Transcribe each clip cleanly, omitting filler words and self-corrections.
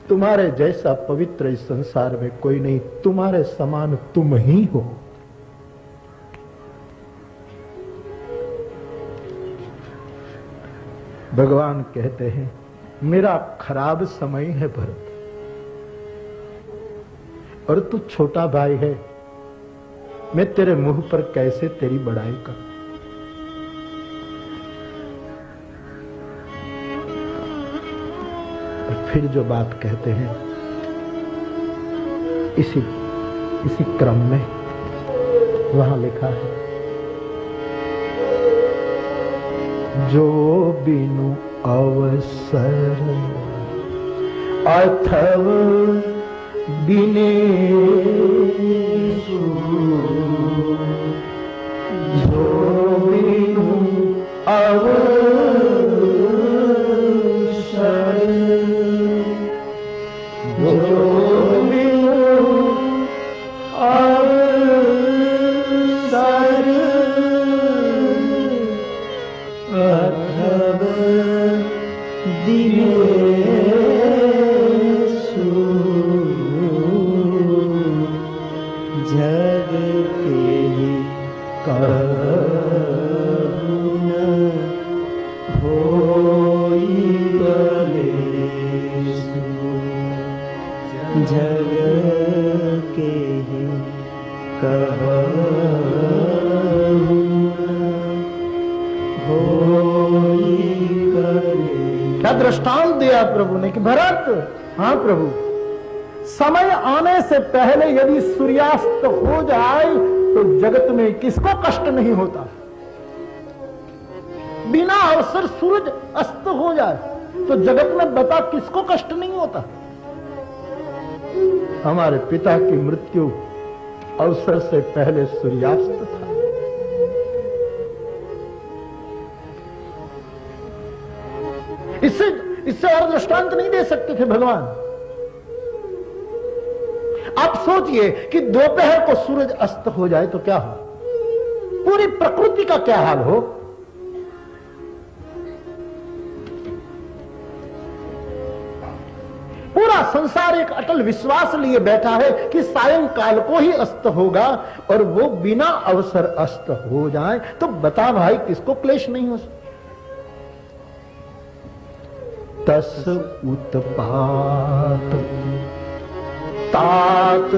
तुम्हारे जैसा पवित्र इस संसार में कोई नहीं, तुम्हारे समान तुम ही हो। भगवान कहते हैं मेरा खराब समय है भरत, और तू छोटा भाई है, मैं तेरे मुंह पर कैसे तेरी बड़ाई करूं। और फिर जो बात कहते हैं इसी क्रम में वहां लिखा है, जो बिनु अवसर अथव बिने जो बिनु अवसर जो बिनु अवसर अथव दिनेषु जग के करुण होई कलेषु जग के क्या दृष्टांत दिया प्रभु ने कि भरत, हाँ प्रभु, समय आने से पहले यदि सूर्यास्त हो जाए तो जगत में किसको कष्ट नहीं होता। बिना अवसर सूरज अस्त हो जाए तो जगत में बता किसको कष्ट नहीं होता। हमारे पिता की मृत्यु अवसर से पहले सूर्यास्त था। इससे और दृष्टांत नहीं दे सकते थे भगवान। आप सोचिए कि दोपहर को सूरज अस्त हो जाए तो क्या हो, पूरी प्रकृति का क्या हाल हो। पूरा संसार एक अटल विश्वास लिए बैठा है कि सायंकाल को ही अस्त होगा, और वो बिना अवसर अस्त हो जाए तो बता भाई किसको क्लेश नहीं हो सकता। तस उत्पात तात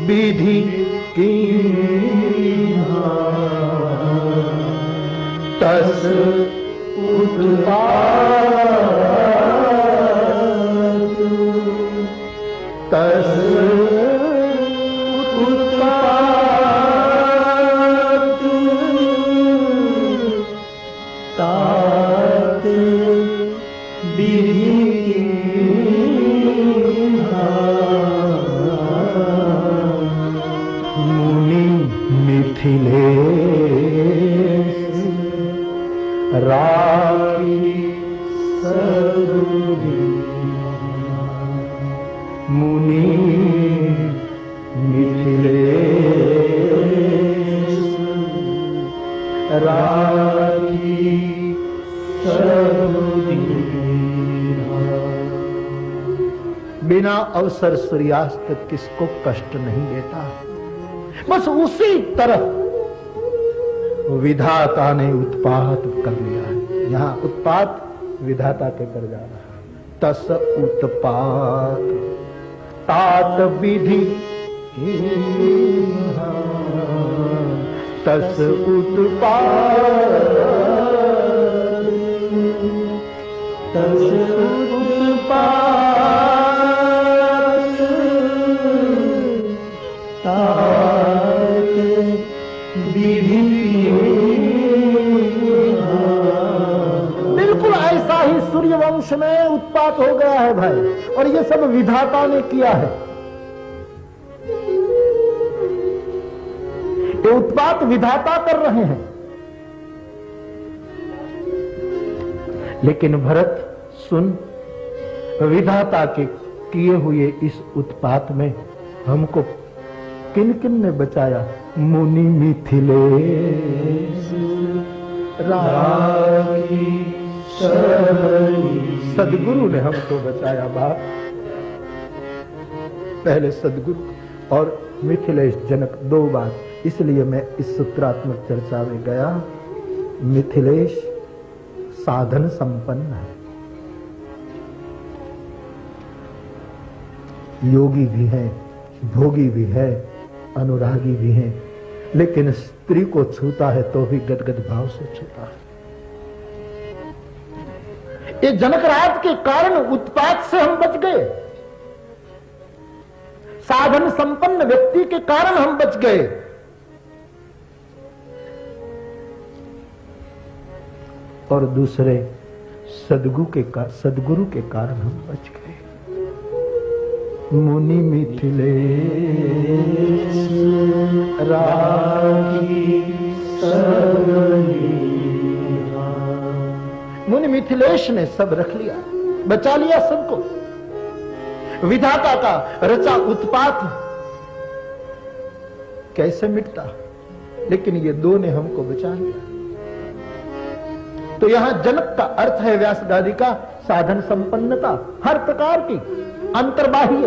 विधि की, तस उत्पात तस उत्पात तात विधि मुनि मिथिलेश राखी सदुरी, मुनि मिथिलेश राखी सदुरी। बिना अवसर सूर्यास्त किसको कष्ट नहीं देता। बस उसी तरह विधाता ने उत्पात कर लिया है। यहां उत्पात विधाता के कर जा रहा है। तस उत्पात तात विधि, तस उत्पात तस उत्पात तात विधि। बिल्कुल ऐसा ही सूर्यवंश में उत्पात हो गया है भाई, और ये सब विधाता ने किया है। ये उत्पात विधाता कर रहे हैं। लेकिन भरत सुन, विधाता के किए हुए इस उत्पात में हमको किन किन ने बचाया। मुनि मिथिलेश राखी सदगुरु ने हमको बचाया बाप। पहले सदगुरु और मिथिलेश जनक, दो बात। इसलिए मैं इस सूत्रात्मक चर्चा में गया। मिथिलेश साधन संपन्न है, योगी भी है, भोगी भी है, अनुरागी भी है, लेकिन स्त्री को छूता है तो भी गदगद भाव से छूता है। ये जनकराज के कारण उत्पात से हम बच गए, साधन संपन्न व्यक्ति के कारण हम बच गए। और दूसरे सदगुरु के कारण हम बच गए। मुनि मिथिलेश रागी मुनि मिथिलेश ने सब रख लिया, बचा लिया सबको। विधाता का रचा उत्पात कैसे मिटता, लेकिन ये दो ने हमको बचा लिया। तो यहां जनक का अर्थ है व्यासगादी का साधन संपन्नता, हर प्रकार की अंतर्बाह्य,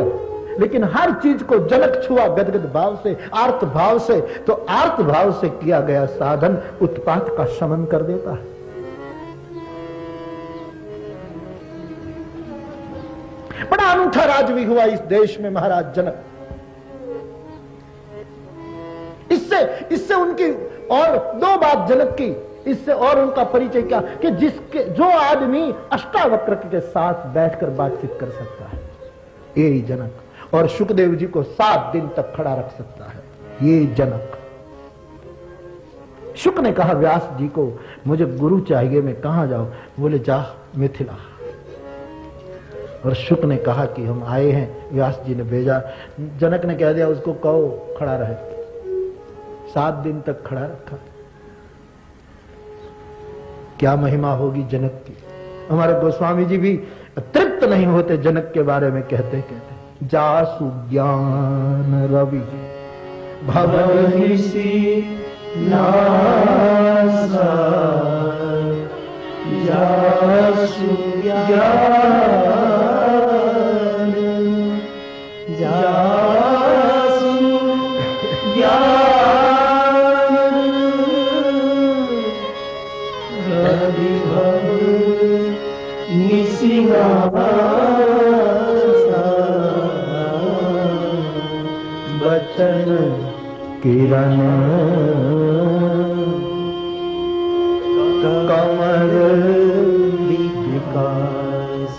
लेकिन हर चीज को जनक छुआ गदगद भाव से, आर्त भाव से। तो आर्त भाव से किया गया साधन उत्पात का शमन कर देता है। बड़ा अनूठा राज भी हुआ इस देश में महाराज जनक। इससे उनकी और दो बात जनक की, इससे और उनका परिचय क्या कि जो आदमी अष्टावक्र के साथ बैठकर बातचीत कर सकता है, ये जनक। और शुकदेव जी को 7 दिन तक खड़ा रख सकता है, ये जनक। शुक ने कहा व्यास जी को, मुझे गुरु चाहिए, मैं कहां जाऊं? बोले जा मिथिला। और शुक ने कहा कि हम आए हैं, व्यास जी ने भेजा। जनक ने कह दिया उसको कहो खड़ा रहे। 7 दिन तक खड़ा रखा। क्या महिमा होगी जनक की। हमारे गोस्वामी जी भी तृप्त नहीं होते जनक के बारे में कहते जासु ज्ञान रवि भवनिसी नासा, जासु ज्ञान रवि भवनिसी बचन किरण कमल विकास,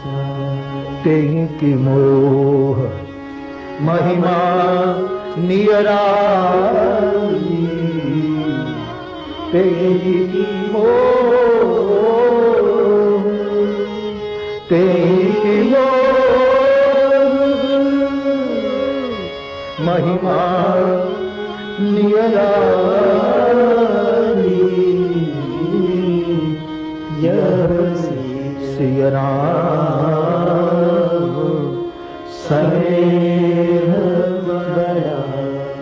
तेहि की मोह महिमा नियराई, तेहि की मोह, तेहि की महिमा नियराई, सिय राम स्नेह बढ़ाई,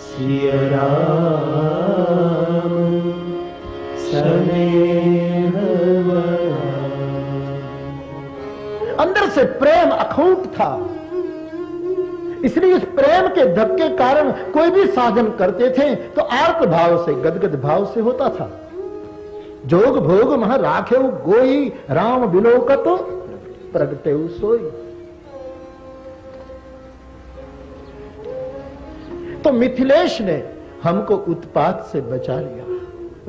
सिय राम स्नेह बढ़ाई। अंदर से प्रेम अखूट था, इसलिए इस प्रेम के धक्के के कारण कोई भी साधन करते थे तो आर्त भाव से, गदगद भाव से होता था। जोग भोग मह राखेउ गोई, राम बिलोकत प्रगटेउ सोई। तो मिथिलेश ने हमको उत्पात से बचा लिया।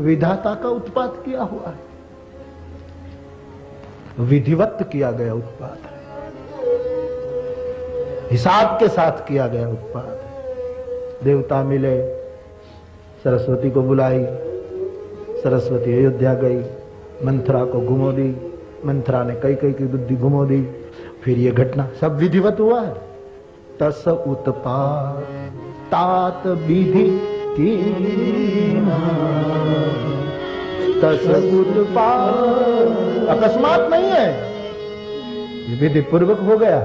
विधाता का उत्पात किया हुआ है, विधिवत किया गया उत्पात है, हिसाब के साथ किया गया उत्पात है। देवता मिले, सरस्वती को बुलाई, सरस्वती अयोध्या गई, मंथरा को घुमो दी, मंथरा ने कई की बुद्धि घुमो दी। फिर ये घटना सब विधिवत हुआ है। तस उत्पात तात विधि की, तस उत्पात अकस्मात नहीं है, विधि पूर्वक हो गया।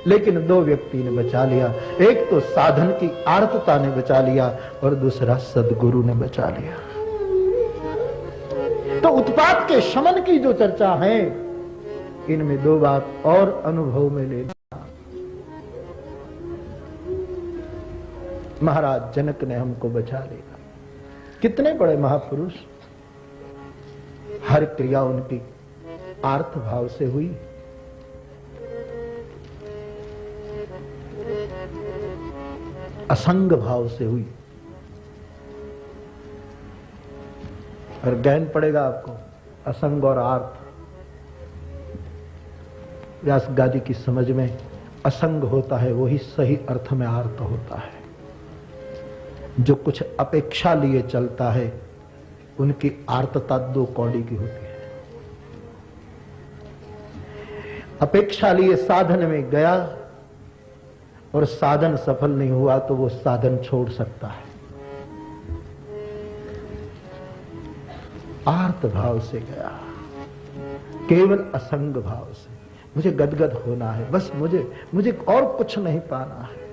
लेकिन दो व्यक्ति ने बचा लिया, एक तो साधन की आर्तता ने बचा लिया और दूसरा सदगुरु ने बचा लिया। तो उत्पात के शमन की जो चर्चा है इनमें दो बात और अनुभव में ले। महाराज जनक ने हमको बचा लिया। कितने बड़े महापुरुष, हर क्रिया उनकी आर्त भाव से हुई। असंग भाव से हुई। और ज्ञान पड़ेगा आपको असंग और आर्त। व्यास गादी की समझ में असंग होता है वही सही अर्थ में आर्त होता है। जो कुछ अपेक्षा लिए चलता है उनकी आर्तता दो कौड़ी की होती है। अपेक्षा लिए साधन में गया और साधन सफल नहीं हुआ तो वो साधन छोड़ सकता है। आर्त भाव से गया, केवल असंग भाव से। मुझे गदगद होना है, बस मुझे और कुछ नहीं पाना है,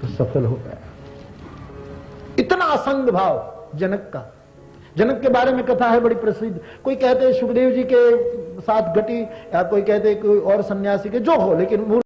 तो सफल हो गया। इतना असंग भाव जनक का। जनक के बारे में कथा है बड़ी प्रसिद्ध। कोई कहते हैं सुखदेव जी के साथ घटी, या कोई कहते हैं कोई और सन्यासी के, जो हो, लेकिन मूल